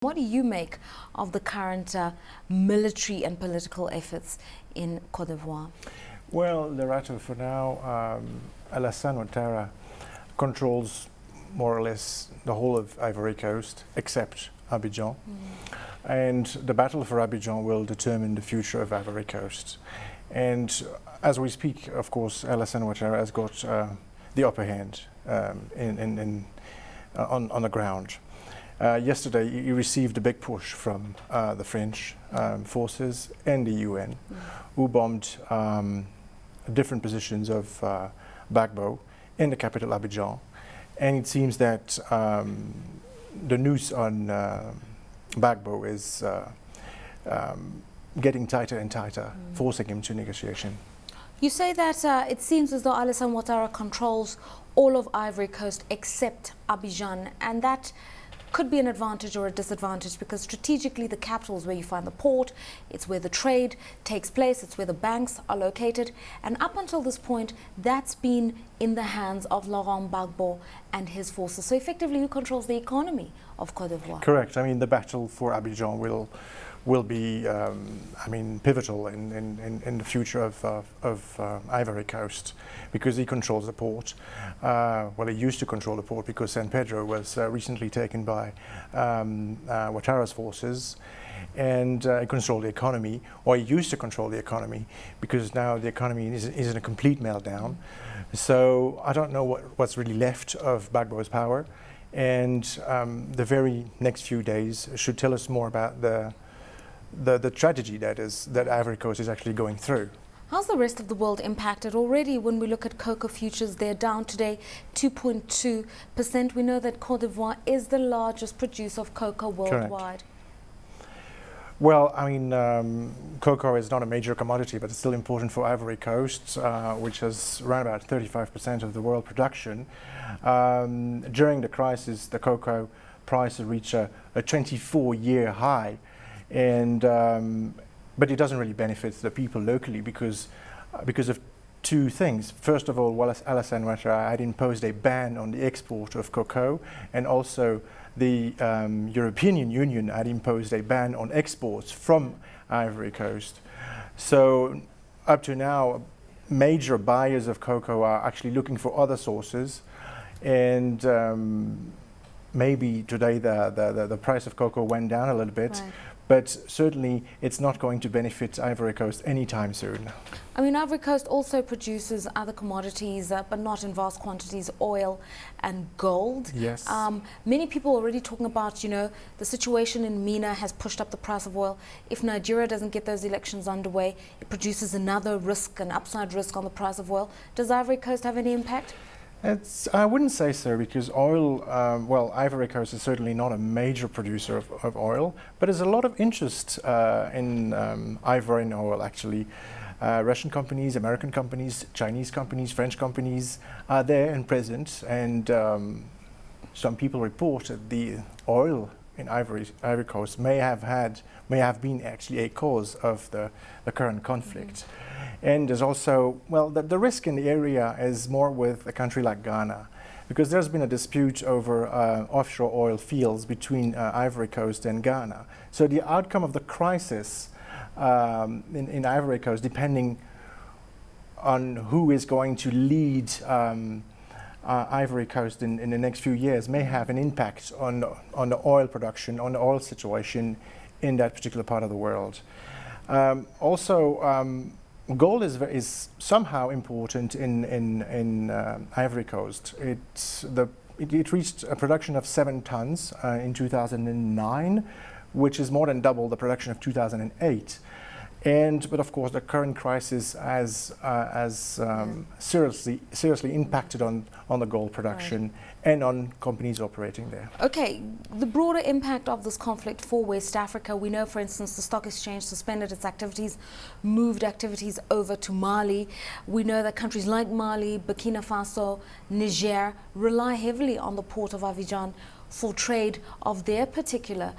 What do you make of the current military and political efforts in Cote d'Ivoire? Well, Lerato, for now, Alassane Ouattara controls more or less the whole of Ivory Coast, except Abidjan. And the battle for Abidjan will determine the future of Ivory Coast. And as we speak, of course, Alassane Ouattara has got the upper hand on the ground. Yesterday, he received a big push from the French forces and the UN, who bombed different positions of Gbagbo in the capital Abidjan. And it seems that the noose on Gbagbo is getting tighter and tighter, forcing him to negotiation. You say that it seems as though Alassane Ouattara controls all of Ivory Coast except Abidjan, and that could be an advantage or a disadvantage, because strategically the capital is where you find the port, it's where the trade takes place, it's where the banks are located, and up until this point that's been in the hands of Laurent Gbagbo and his forces. So effectively, who controls the economy of Cote d'Ivoire? Correct. I mean, the battle for Abidjan will be pivotal in the future of Ivory Coast, because he controls the port. Well, he used to control the port because San Pedro was recently taken by Ouattara's forces, and he controlled the economy, or he used to control the economy, because now the economy is in a complete meltdown. So I don't know what's really left of Gbagbo's power, and the very next few days should tell us more about the tragedy that Ivory Coast is actually going through. How's the rest of the world impacted? Already, when we look at cocoa futures, they're down today 2.2%. We know that Cote d'Ivoire is the largest producer of cocoa worldwide. Correct. Well, I mean, cocoa is not a major commodity, but it's still important for Ivory Coast, which has around about 35% of the world production. During the crisis, the cocoa price reached a 24-year high. And but it doesn't really benefit the people locally because of two things. First of all, Alassane Ouattara had imposed a ban on the export of cocoa, and also the European Union had imposed a ban on exports from Ivory Coast. So up to now, major buyers of cocoa are actually looking for other sources, and maybe today the price of cocoa went down a little bit. Right. But certainly it's not going to benefit Ivory Coast anytime soon. I mean, Ivory Coast also produces other commodities, but not in vast quantities, oil and gold. Yes. Many people are already talking about, you know, the situation in MENA has pushed up the price of oil. If Nigeria doesn't get those elections underway, it produces another risk, an upside risk on the price of oil. Does Ivory Coast have any impact? I wouldn't say so, because oil, well, Ivory Coast is certainly not a major producer of oil, but there's a lot of interest in Ivorian oil, actually. Russian companies, American companies, Chinese companies, French companies are there and present, and some people report that the oil in Ivory Coast may have been actually a cause of the current conflict. And there's also, well, the risk in the area is more with a country like Ghana, because there's been a dispute over offshore oil fields between Ivory Coast and Ghana. So the outcome of the crisis in Ivory Coast, depending on who is going to lead Ivory Coast in the next few years, may have an impact on the oil production, on the oil situation in that particular part of the world. Gold is somehow important in Ivory Coast. It reached a production of 7 tons in 2009, which is more than double the production of 2008. But of course, the current crisis has seriously impacted on the gold production, right, and on companies operating there. Okay, the broader impact of this conflict for West Africa, we know, for instance, the stock exchange suspended its activities, moved activities over to Mali. We know that countries like Mali, Burkina Faso, Niger rely heavily on the port of Abidjan for trade of their particular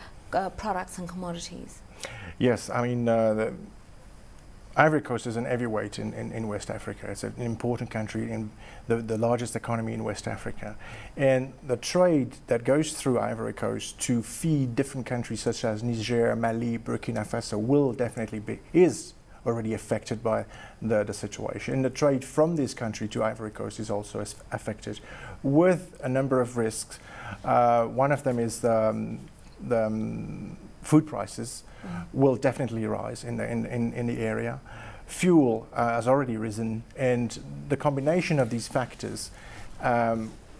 products and commodities. Yes, I mean, Ivory Coast is an heavyweight in West Africa. It's an important country, in the largest economy in West Africa. And the trade that goes through Ivory Coast to feed different countries such as Niger, Mali, Burkina Faso will definitely is already affected by the situation. And the trade from this country to Ivory Coast is also affected with a number of risks. One of them is the food prices will definitely rise in the area. Fuel has already risen, and the combination of these factors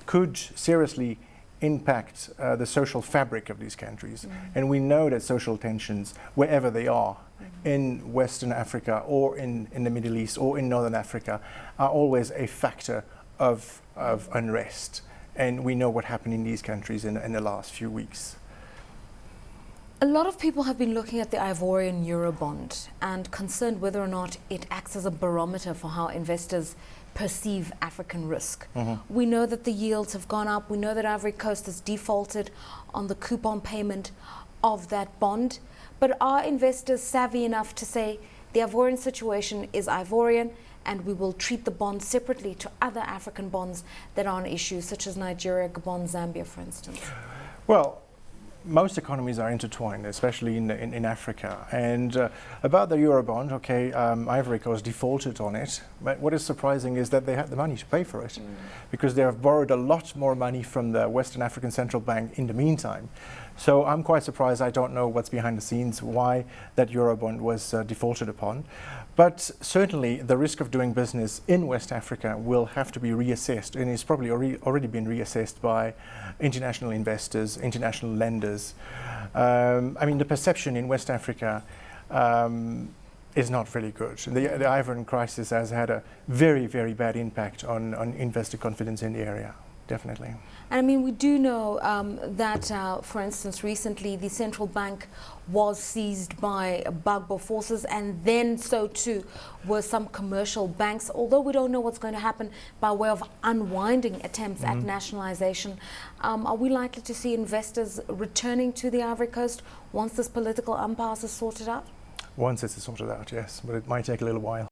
could seriously impact the social fabric of these countries. And we know that social tensions, wherever they are, in Western Africa or in the Middle East or in Northern Africa, are always a factor of unrest. And we know what happened in these countries in the last few weeks. A lot of people have been looking at the Ivorian Eurobond and concerned whether or not it acts as a barometer for how investors perceive African risk. We know that the yields have gone up. We know that Ivory Coast has defaulted on the coupon payment of that bond. But are investors savvy enough to say the Ivorian situation is Ivorian and we will treat the bond separately to other African bonds that are on issue, such as Nigeria, Gabon, Zambia, for instance? Well, most economies are intertwined, especially in Africa. And about the Eurobond, okay, Ivory Coast defaulted on it. But what is surprising is that they had the money to pay for it, because they have borrowed a lot more money from the Western African Central Bank in the meantime. So I'm quite surprised. I don't know what's behind the scenes, why that Eurobond was defaulted upon. But certainly the risk of doing business in West Africa will have to be reassessed, and it's probably already been reassessed by international investors, international lenders. I mean, the perception in West Africa is not really good. The Ivorian crisis has had a very, very bad impact on investor confidence in the area, definitely. And I mean, we do know that, for instance, recently the central bank was seized by Gbagbo forces, and then so too were some commercial banks, although we don't know what's going to happen by way of unwinding attempts at nationalization. Are we likely to see investors returning to the Ivory Coast once this political impasse is sorted out? Once it's sorted out, yes, but it might take a little while.